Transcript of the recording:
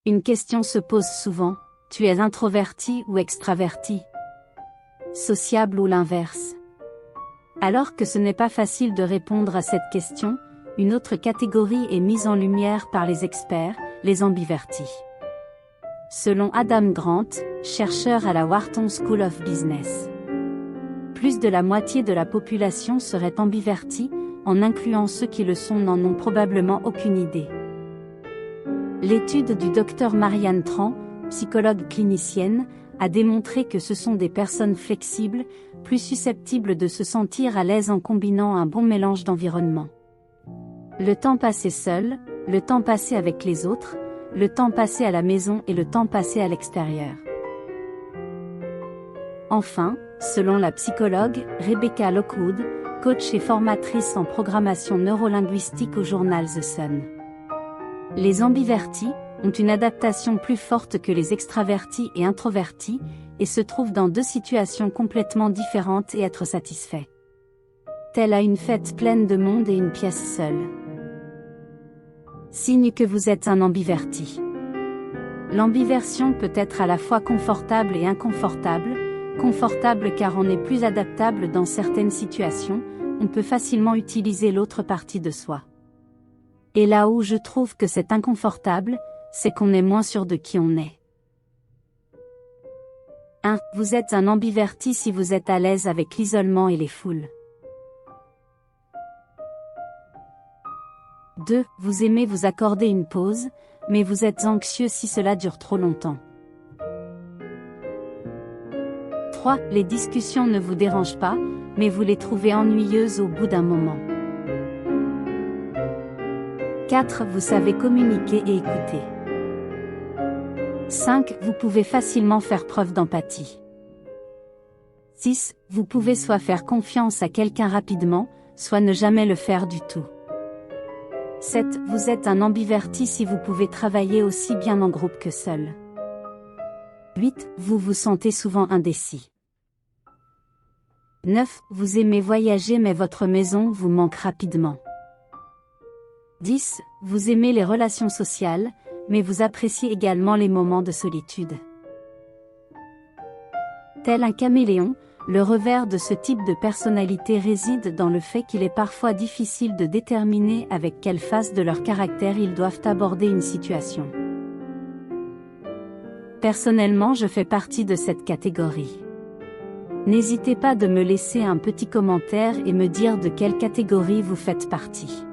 Une question se pose souvent, tu es introverti ou extraverti? Sociable ou l'inverse? Alors que ce n'est pas facile de répondre à cette question, une autre catégorie est mise en lumière par les experts, les ambivertis. Selon Adam Grant, chercheur à la Wharton School of Business, plus de la moitié de la population serait ambivertie, en incluant ceux qui le sont n'en ont probablement aucune idée. L'étude du Dr Marianne Tran, psychologue clinicienne, a démontré que ce sont des personnes flexibles, plus susceptibles de se sentir à l'aise en combinant un bon mélange d'environnements. Le temps passé seul, le temps passé avec les autres, le temps passé à la maison et le temps passé à l'extérieur. Enfin, selon la psychologue Rebecca Lockwood, coach et formatrice en programmation neurolinguistique au journal The Sun, les ambivertis ont une adaptation plus forte que les extravertis et introvertis, et se trouvent dans deux situations complètement différentes et être satisfaits. Tel à une fête pleine de monde et une pièce seule. Signe que vous êtes un ambiverti. L'ambiversion peut être à la fois confortable et inconfortable. Confortable car on est plus adaptable dans certaines situations, on peut facilement utiliser l'autre partie de soi. Et là où je trouve que c'est inconfortable, c'est qu'on est moins sûr de qui on est. 1. Vous êtes un ambiverti si vous êtes à l'aise avec l'isolement et les foules. 2. Vous aimez vous accorder une pause, mais vous êtes anxieux si cela dure trop longtemps. 3. Les discussions ne vous dérangent pas, mais vous les trouvez ennuyeuses au bout d'un moment. 4. Vous savez communiquer et écouter. 5. Vous pouvez facilement faire preuve d'empathie. 6. Vous pouvez soit faire confiance à quelqu'un rapidement, soit ne jamais le faire du tout. 7. Vous êtes un ambiverti si vous pouvez travailler aussi bien en groupe que seul. 8. Vous vous sentez souvent indécis. 9. Vous aimez voyager mais votre maison vous manque rapidement. 10. Vous aimez les relations sociales, mais vous appréciez également les moments de solitude. Tel un caméléon, le revers de ce type de personnalité réside dans le fait qu'il est parfois difficile de déterminer avec quelle face de leur caractère ils doivent aborder une situation. Personnellement, je fais partie de cette catégorie. N'hésitez pas de me laisser un petit commentaire et me dire de quelle catégorie vous faites partie.